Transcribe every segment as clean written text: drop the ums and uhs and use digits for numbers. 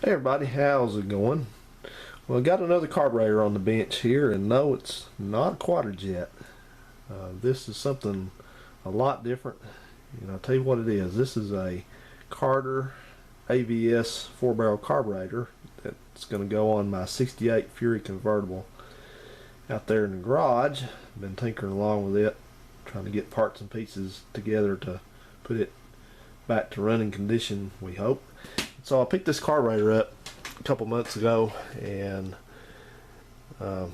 Hey everybody, how's it going? Well, I got another carburetor on the bench here, and no, it's not a quater jet. This is something a lot different, and I'll tell you what it is. This is a Carter AVS 4-barrel carburetor that's going to go on my 68 Fury convertible out there in the garage. Been tinkering along with it, trying to get parts and pieces together to put it back to running condition, we hope. So I picked this carburetor up a couple months ago, and I've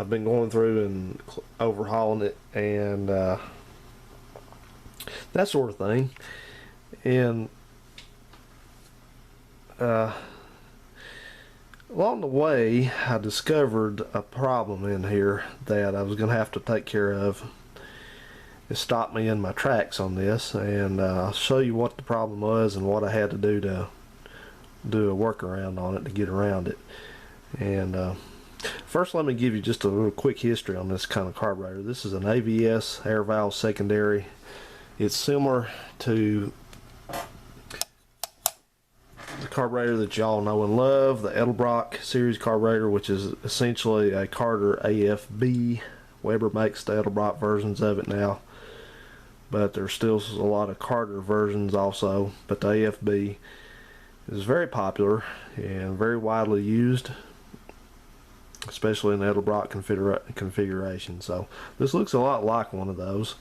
been going through and overhauling it and that sort of thing. And along the way, I discovered a problem in here that I was going to have to take care of. It stopped me in my tracks on this, and I'll show you what the problem was and what I had to do a workaround on it to get around it. And first, let me give you just a little quick history on this kind of carburetor. This is an AVS air valve secondary. It's similar to the carburetor that y'all know and love, the Edelbrock series carburetor, which is essentially a Carter AFB. Weber makes the Edelbrock versions of it now, but there's still a lot of Carter versions also. But the AFB is very popular and very widely used, especially in the Edelbrock configuration. So this looks a lot like one of those,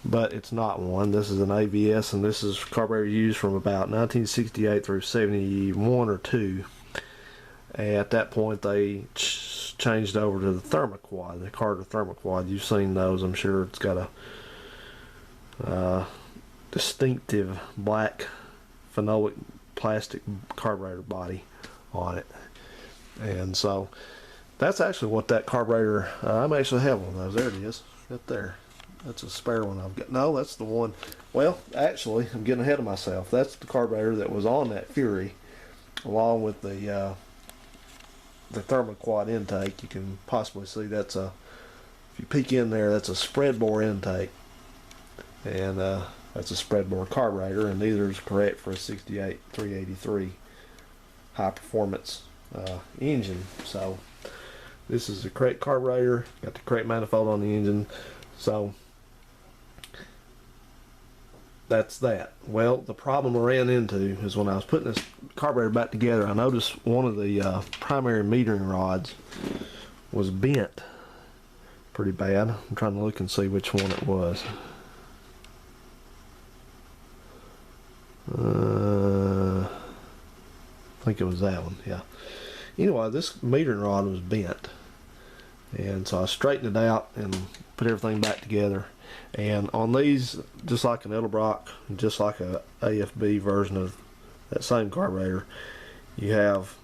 but it's not one. This is an AVS, and this is carburetor used from about 1968 through 71 or 2. At that point, they changed over to the Thermoquad, the Carter Thermoquad. You've seen those, I'm sure. It's got a distinctive black phenolic plastic carburetor body on it. And so that's actually what that carburetor, I'm actually have one of those. There it is, right there. That's a spare one I've got. No, that's the one. Well, actually, I'm getting ahead of myself. That's the carburetor that was on that Fury, along with the Thermoquad intake. You can possibly see that's a, if you peek in there, that's a spread bore intake, and that's a spread bore carburetor, and neither is correct for a 68 383 high performance engine. So this is the correct carburetor, got the correct manifold on the engine. So that's that. Well, the problem I ran into is when I was putting this carburetor back together, I noticed one of the primary metering rods was bent pretty bad. I'm trying to look and see which one it was. I think it was that one, yeah. Anyway, this metering rod was bent, and so I straightened it out and put everything back together. And on these, just like an Edelbrock, just like a AFB version of that same carburetor, you have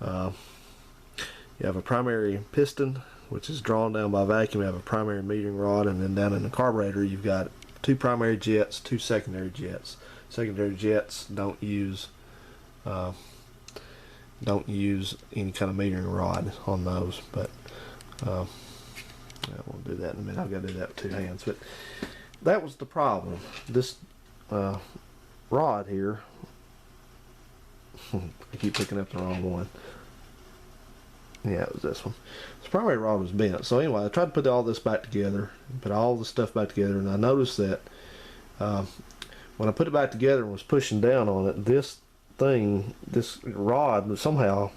a primary piston, which is drawn down by vacuum. You have a primary metering rod, and then down in the carburetor you've got two primary jets, two secondary jets. Secondary jets don't use any kind of metering rod on those, but we'll do that in a minute. I've got to do that with two hands. But that was the problem. This rod here, I keep picking up the wrong one. Yeah, it was this one. This primary rod was bent. So anyway, I tried to put all this back together, put all the stuff back together, and I noticed that when I put it back together and was pushing down on it, this rod, somehow,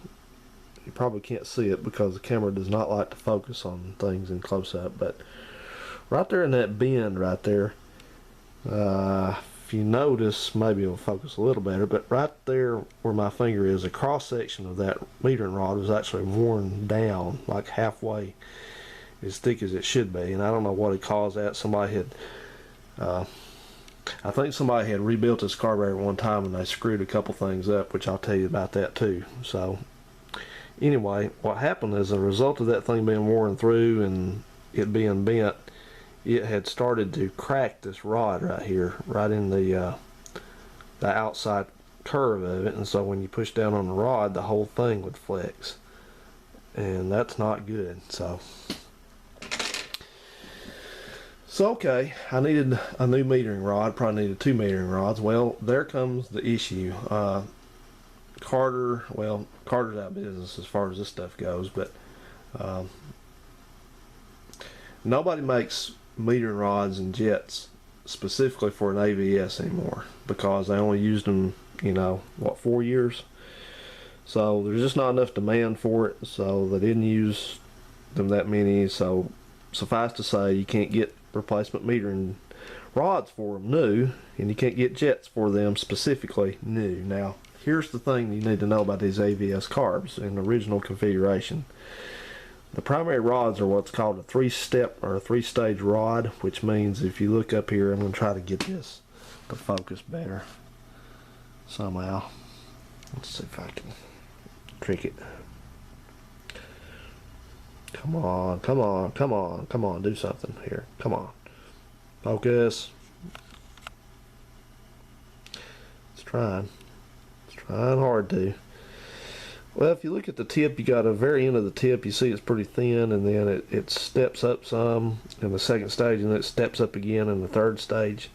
you probably can't see it because the camera does not like to focus on things in close-up, but right there in that bend right there, if you notice, maybe it'll focus a little better, but right there where my finger is, a cross-section of that metering rod was actually worn down, like halfway as thick as it should be, and I don't know what it caused that. Somebody had I think somebody had rebuilt this carburetor one time, and they screwed a couple things up, which I'll tell you about that too. So anyway, what happened as a result of that thing being worn through and it being bent, it had started to crack this rod right here, right in the outside curve of it, and so when you push down on the rod, the whole thing would flex, and that's not good. So okay, I needed a new metering rod, probably needed two metering rods. Well, there comes the issue. Carter, well, Carter's out of business as far as this stuff goes, but nobody makes metering rods and jets specifically for an AVS anymore because they only used them, you know, what, 4 years? So there's just not enough demand for it, so they didn't use them that many. So suffice to say, you can't get replacement metering rods for them new, and you can't get jets for them specifically new. Now, here's the thing you need to know about these AVS carbs in the original configuration. The primary rods are what's called a three-step or a three-stage rod, which means if you look up here, I'm going to try to get this to focus better somehow. Let's see if I can trick it. Come on, come on, come on, come on, do something here. Come on. Focus. It's trying. It's trying hard to. Well, if you look at the tip, you got a very end of the tip, you see it's pretty thin, and then it steps up some in the second stage, and it steps up again in the third stage.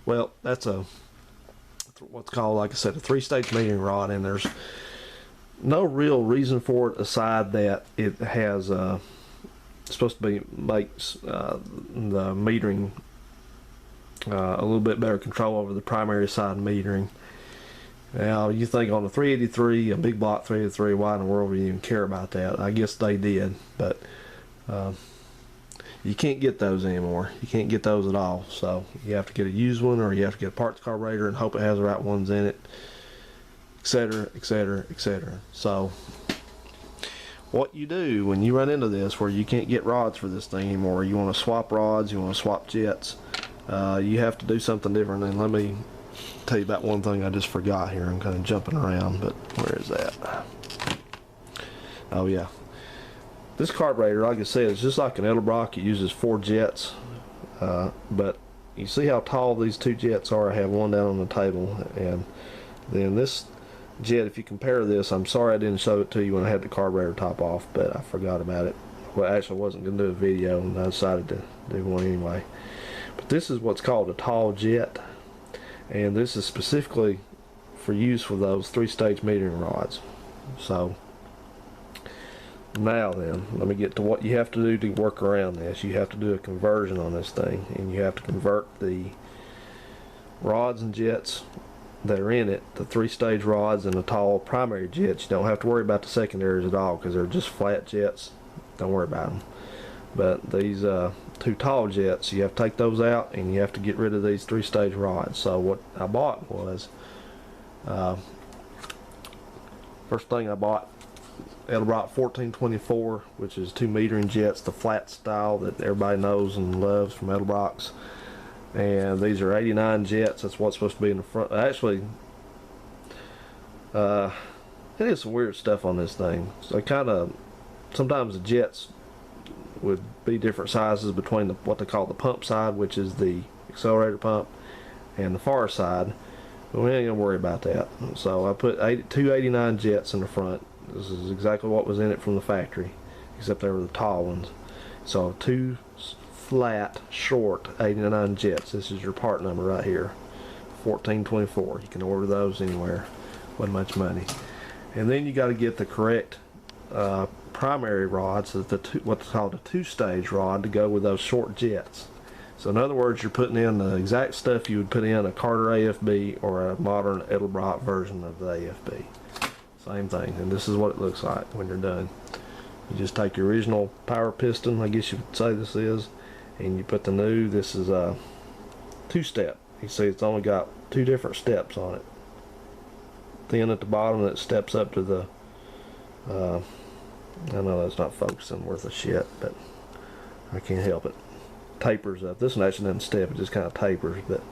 Well, that's what's called, like I said, a three-stage metering rod, and there's no real reason for it aside that it has supposed to be makes the metering a little bit better control over the primary side metering. Now, you think on a 383, a big block 383, why in the world would you even care about that? I guess they did, but you can't get those anymore. You can't get those at all. So you have to get a used one, or you have to get a parts carburetor and hope it has the right ones in it, etc., etc., etc. So what you do when you run into this where you can't get rods for this thing anymore, you want to swap rods, you want to swap jets, you have to do something different. And let me tell you about one thing I just forgot here. I'm kind of jumping around, but where is that? Oh yeah, this carburetor, like I said, is just like an Edelbrock. It uses 4 jets, but you see how tall these 2 jets are. I have one down on the table, and then this jet, if you compare this, I'm sorry I didn't show it to you when I had the carburetor top off, but I forgot about it. Well, actually I wasn't going to do a video, and I decided to do one anyway. But this is what's called a tall jet, and this is specifically for use for those 3-stage metering rods. So now then, let me get to what you have to do to work around this. You have to do a conversion on this thing, and you have to convert the rods and jets that are in it, the 3-stage rods and the tall primary jets. You don't have to worry about the secondaries at all because they're just flat jets. Don't worry about them. But these 2 tall jets, you have to take those out, and you have to get rid of these 3-stage rods. So what I bought was, first thing I bought, Edelbrock 1424, which is 2 metering jets, the flat style that everybody knows and loves from Edelbrocks. And these are 89 jets. That's what's supposed to be in the front. Actually, it is some weird stuff on this thing. So sometimes the jets would be different sizes between what they call the pump side, which is the accelerator pump, and the far side. But we ain't gonna worry about that. So I put 289 jets in the front. This is exactly what was in it from the factory, except they were the tall ones. So 2 flat, short 89 jets. This is your part number right here, 1424. You can order those anywhere. Wasn't much money. And then you got to get the correct primary rods, so what's called a 2-stage rod, to go with those short jets. So in other words, you're putting in the exact stuff you would put in a Carter AFB or a modern Edelbrock version of the AFB. Same thing, and this is what it looks like when you're done. You just take your original power piston, I guess you would say this is, and you put the new, this is a 2-step. You see it's only got 2 different steps on it. Thin at the bottom that steps up to the, I know that's not focusing worth a shit, but I can't help it. Tapers up. This one actually doesn't step, it just kind of tapers, but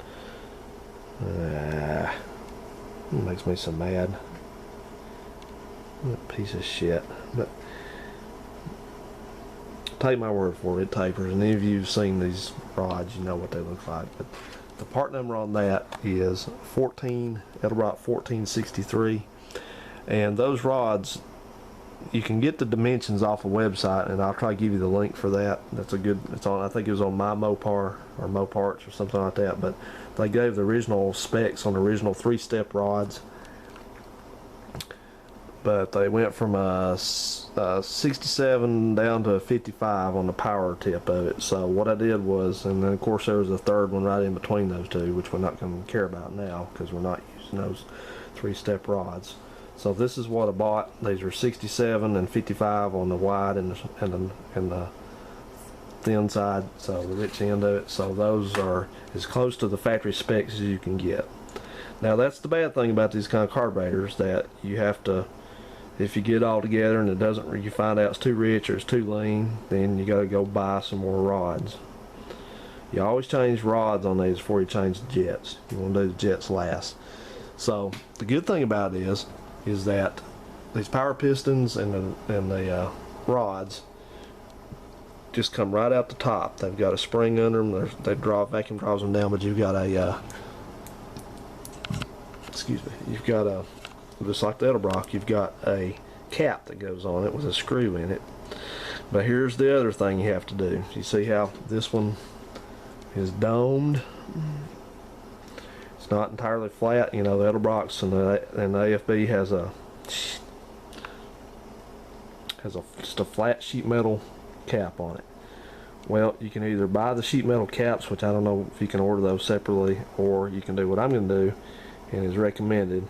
it makes me so mad. What a piece of shit. But take my word for it, it tapers, and any of you have seen these rods, you know what they look like. But the part number on that is Edelbrock 1463, and those rods, you can get the dimensions off a website, and I'll try to give you the link for that. That's a good, it's on, I think it was on My Mopar or Moparts or something like that, but they gave the original specs on the original 3-step rods, but they went from a 67 down to a 55 on the power tip of it. So what I did was, and then of course there was a third one right in between those two, which we're not going to care about now because we're not using those 3-step rods. So this is what I bought. These are 67 and 55 on the wide and the thin side, so the rich end of it. So those are as close to the factory specs as you can get. Now that's the bad thing about these kind of carburetors, that you have to, if you get it all together and it doesn't, you find out it's too rich or it's too lean, then you got to go buy some more rods. You always change rods on these before you change the jets. You want to do the jets last. So the good thing about it is that these power pistons and the rods just come right out the top. They've got a spring under them. They vacuum draws them down, but you've got a you've got a, just like the Edelbrock, you've got a cap that goes on it with a screw in it. But here's the other thing you have to do. You see how this one is domed? It's not entirely flat. You know, the Edelbrocks and the AFB has just a flat sheet metal cap on it. Well, you can either buy the sheet metal caps, which I don't know if you can order those separately, or you can do what I'm going to do, and is recommended,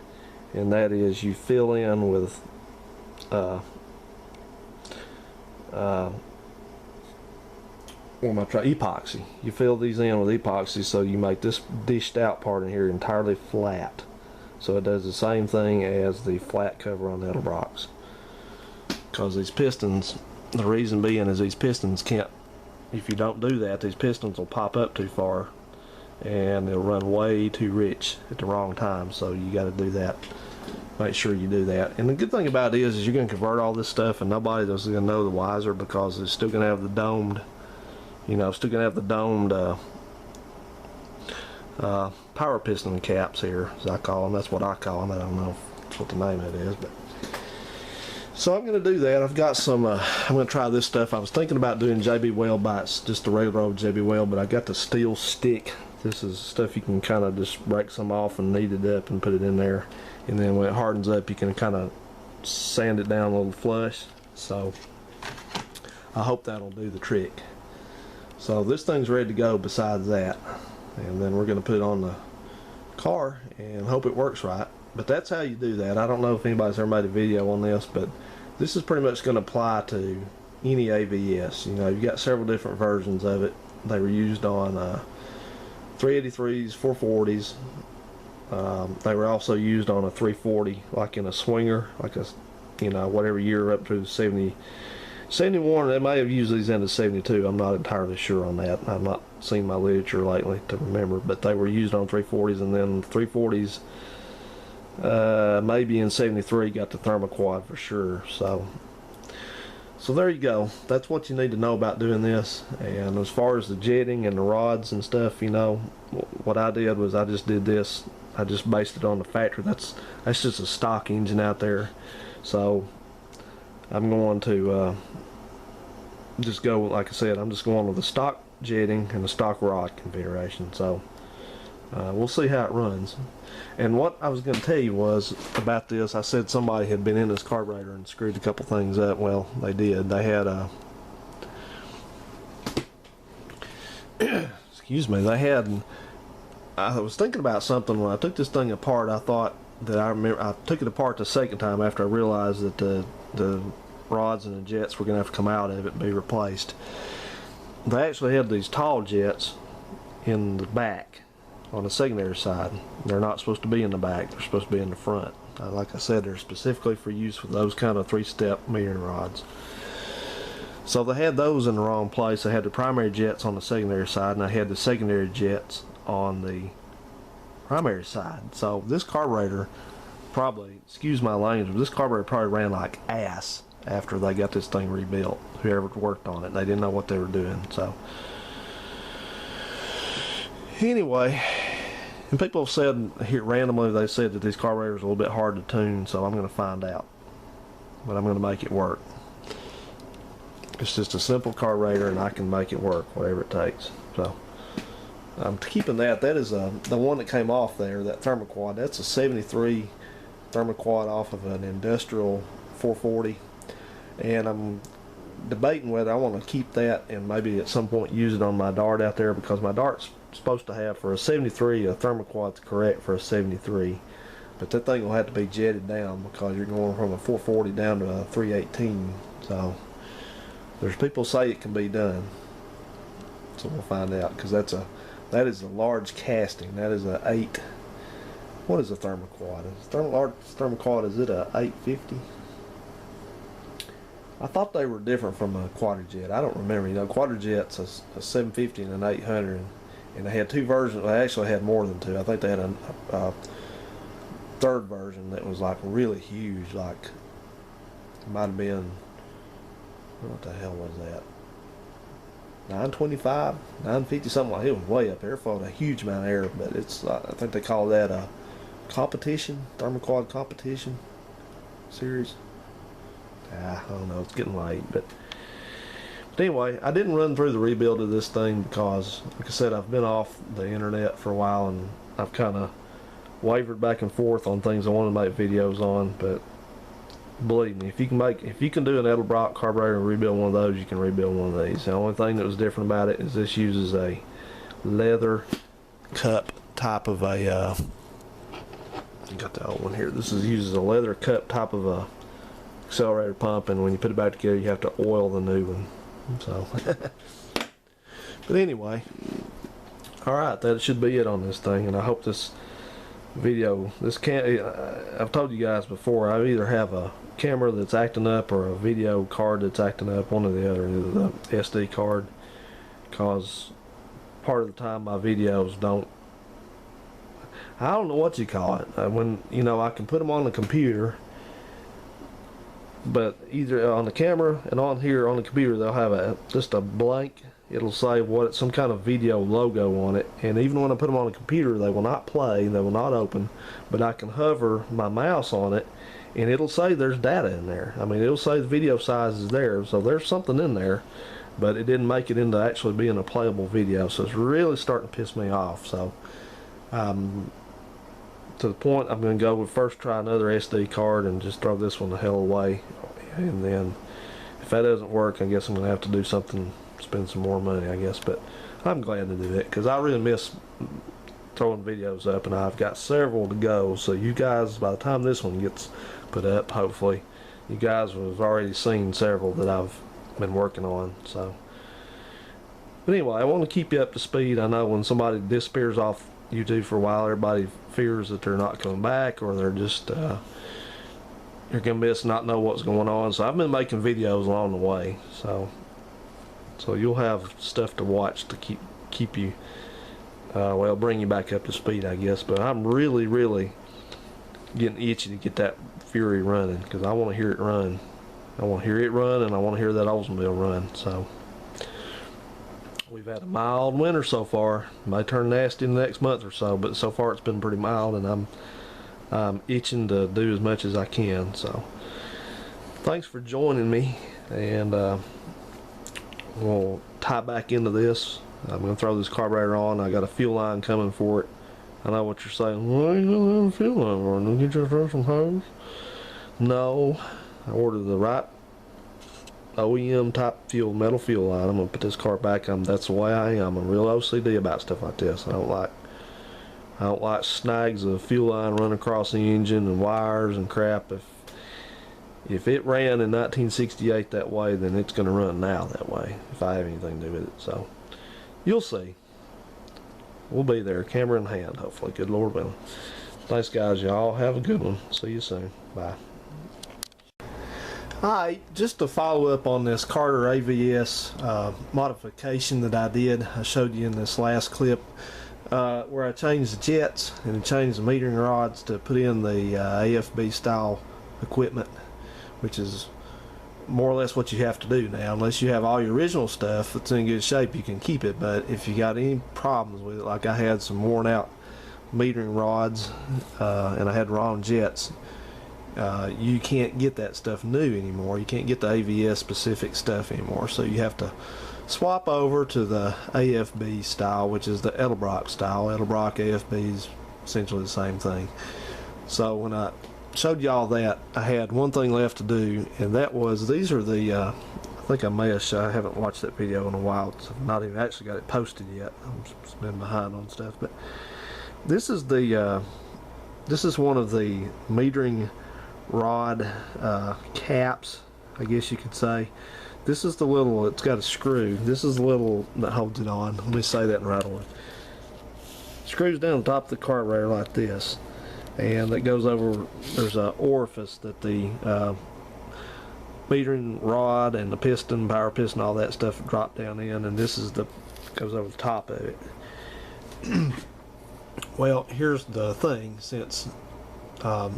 and that is you fill in with epoxy. You fill these in with epoxy, so you make this dished out part in here entirely flat, so it does the same thing as the flat cover on the Edelbrocks. Because these pistons, the reason being is these pistons can't, if you don't do that, these pistons will pop up too far and they'll run way too rich at the wrong time. So you got to do that. Make sure you do that. And the good thing about it is you're going to convert all this stuff and nobody is going to know the wiser, because it's still going to have the domed, you know, still going to have the domed power piston caps here, as I call them. That's what I call them. I don't know if that's what the name of it is, but so I'm going to do that. I've got some, I'm going to try this stuff. I was thinking about doing JB Weld bites, just the regular old JB Weld, but I got the steel stick. This is stuff you can kind of just break some off and knead it up and put it in there. And then when it hardens up, you can kind of sand it down a little flush. So I hope that'll do the trick. So this thing's ready to go besides that. And then we're going to put it on the car and hope it works right. But that's how you do that. I don't know if anybody's ever made a video on this, but this is pretty much going to apply to any AVS. You know, you've got several different versions of it. They were used on 383s, 440s. They were also used on a 340, like in a swinger, like a, you know, whatever year up to 70, 71. They may have used these into 72. I'm not entirely sure on that. I've not seen my literature lately to remember, but they were used on 340s, and then 340s. Maybe in 73 got the thermoquad for sure. So there you go. That's what you need to know about doing this. And as far as the jetting and the rods and stuff, you know, what I did was I just did this. I just based it on the factory. That's just a stock engine out there. So I'm going to just go, like I said, I'm just going with the stock jetting and the stock rod configuration. So we'll see how it runs. And what I was going to tell you was about this, I said somebody had been in this carburetor and screwed a couple things up. Well, they did. They had a excuse me, they had, I was thinking about something when I took this thing apart. I thought that I took it apart the second time after I realized that the rods and the jets were going to have to come out of it and be replaced. They actually had these tall jets in the back on the secondary side. They're not supposed to be in the back, they're supposed to be in the front. Like I said, they're specifically for use with those kind of 3-step metering rods. So they had those in the wrong place. They had the primary jets on the secondary side, and I had the secondary jets on the primary side. So this carburetor probably, excuse my language, but this carburetor probably ran like ass after they got this thing rebuilt. Whoever worked on it, they didn't know what they were doing. So anyway, and people have said here randomly, they said that these carburetors are a little bit hard to tune, so I'm going to find out. But I'm going to make it work. It's just a simple carburetor and I can make it work, whatever it takes. So I'm keeping that. That is the one that came off there, that thermoquad. That's a 73 thermoquad off of an industrial 440, and I'm debating whether I want to keep that and maybe at some point use it on my dart out there, because my dart's supposed to have, for a 73, a thermoquad's correct for a 73, but that thing will have to be jetted down because you're going from a 440 down to a 318. So there's people say it can be done, so we'll find out, because that is a large casting. That is a 8. What is a thermoquad? Large thermoquad, is it a 850? I thought they were different from a quadrajet. I don't remember. You know, quadrajet's a 750 and an 800, and they had two versions. They actually had more than two. I think they had a third version that was like really huge. Like, it might have been, what the hell was that? 925, 950, something like that. It was way up there. It flowed a huge amount of air, but it's, I think they call that a competition, thermoquad competition series. I don't know, it's getting late, but anyway, I didn't run through the rebuild of this thing because, like I said, I've been off the internet for a while, and I've kind of wavered back and forth on things I want to make videos on. But believe me, if you can do an Edelbrock carburetor and rebuild one of those, you can rebuild one of these. The only thing that was different about it is this uses a leather cup type of a got the old one here. This uses a leather cup type of a accelerator pump, and when you put it back together, you have to oil the new one. So, but anyway, all right, that should be it on this thing. And I hope this video, I've told you guys before, I either have a camera that's acting up or a video card that's acting up, one or the other, either the SD card, because part of the time my videos don't, I don't know what you call it, when, you know, I can put them on the computer, but either on the camera and on here on the computer they'll have just a blank, it'll say some kind of video logo on it, and even when I put them on the computer they will not play, they will not open, but I can hover my mouse on it and it'll say there's data in there. I mean, it'll say the video size is there, so there's something in there, but it didn't make it into actually being a playable video, so it's really starting to piss me off. So to the point I'm going to go with first try another SD card and just throw this one the hell away, and then if that doesn't work, I guess I'm going to have to do something, spend some more money, I guess. But I'm glad to do that because I really miss throwing videos up, and I've got several to go, so you guys, by the time this one gets put up, hopefully you guys have already seen several that I've been working on. So, but anyway, I want to keep you up to speed. I know when somebody disappears off YouTube for a while, everybody fears that they're not coming back, or they're just you're gonna miss, not know what's going on. So I've been making videos along the way, so you'll have stuff to watch to keep you well, bring you back up to speed, I guess. But I'm really getting itchy to get that Fury running, because I want to hear it run. I want to hear it run, and I want to hear that Oldsmobile run. So we've had a mild winter so far. It may turn nasty in the next month or so, but so far it's been pretty mild, and I'm itching to do as much as I can. So thanks for joining me, and we'll tie back into this. I'm going to throw this carburetor on. I got a fuel line coming for it. I know what you're saying. Why are you going to have a fuel line for? Don't you just throw some hose? No, I ordered the right OEM type metal fuel line. I'm going to put this car back. That's the way I am. I'm real OCD about stuff like this. I don't like snags of fuel line running across the engine and wires and crap. If it ran in 1968 that way, then it's going to run now that way, if I have anything to do with it. So you'll see. We'll be there, camera in hand, hopefully. Good Lord willing. Thanks, guys. Y'all have a good one. See you soon. Bye. Alright, just to follow up on this Carter AVS modification that I did, I showed you in this last clip, where I changed the jets and changed the metering rods to put in the AFB style equipment, which is more or less what you have to do now. Unless you have all your original stuff that's in good shape, you can keep it, but if you got any problems with it, like I had some worn out metering rods and I had wrong jets, you can't get that stuff new anymore. You can't get the AVS-specific stuff anymore, so you have to swap over to the AFB style, which is the Edelbrock style. Edelbrock AFB is essentially the same thing. So when I showed y'all that. I had one thing left to do, and that was, these are the, I think I may have I haven't watched that video in a while, so I've not even actually got it posted yet. I've been behind on stuff, but this is the, this is one of the metering rod caps, I guess you could say. This is the little, it's got a screw. This is the little that holds it on. Let me say that in the right order. Screws down the top of the carburetor like this, and that goes over, there's an orifice that the metering rod and the piston, power piston, all that stuff drop down in, and this is the, goes over the top of it. Well, here's the thing, since the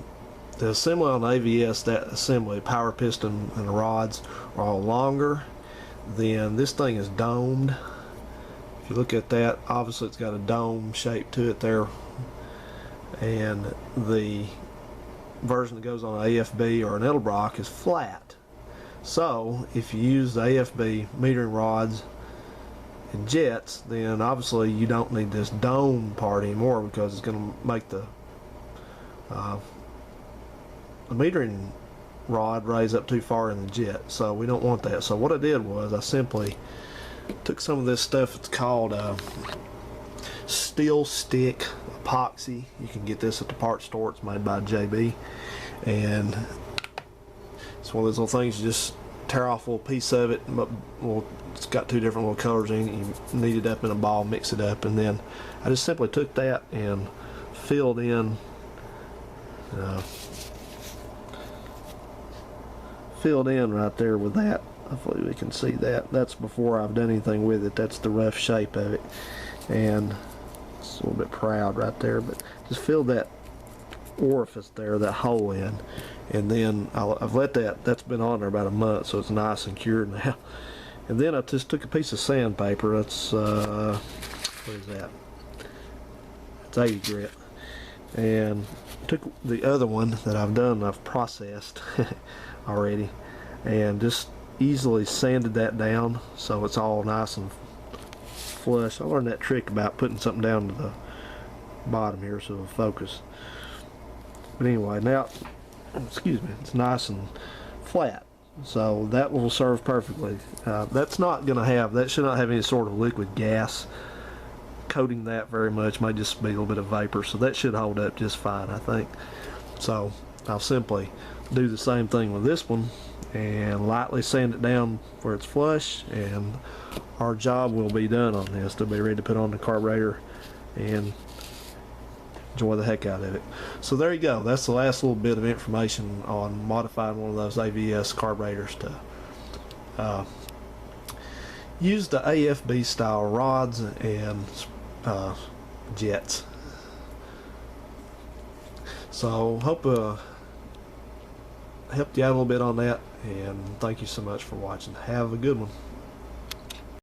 assembly on AVS, that assembly, power piston and the rods are all longer, then this thing is domed. If you look at that, obviously it's got a dome shape to it there, and the version that goes on an AFB or an Edelbrock is flat. So if you use the AFB metering rods and jets, then obviously you don't need this dome part anymore, because it's going to make the metering rod raise up too far in the jet, so we don't want that. So what I did was I simply took some of this stuff. It's called steel stick epoxy. You can get this at the parts store. It's made by JB, and it's one of those little things you just tear off a little piece of it. But well, it's got two different little colors in it. You knead it up in a ball, mix it up, and then I just simply took that and filled in right there with that. Hopefully we can see that. That's before I've done anything with it. That's the rough shape of it, and it's a little bit proud right there, but just fill that orifice there, that hole in, and then I've let that's been on there about a month, so it's nice and cured now. And then I just took a piece of sandpaper. That's what is that? It's 80 grit, and took the other one that I've done, I've processed already, and just easily sanded that down so it's all nice and flush. I learned that trick about putting something down to the bottom here so it'll focus. But anyway, now, excuse me, it's nice and flat, so that will serve perfectly. That's not going to have, that should not have any sort of liquid gas coating that very much. Might just be a little bit of vapor, so that should hold up just fine, I think. So I'll simply do the same thing with this one and lightly sand it down where it's flush, and our job will be done on this. To be ready to put on the carburetor and enjoy the heck out of it. So there you go. That's the last little bit of information on modifying one of those AVS carburetors to use the AFB style rods and jets. So hope helped you out a little bit on that, and thank you so much for watching. Have a good one.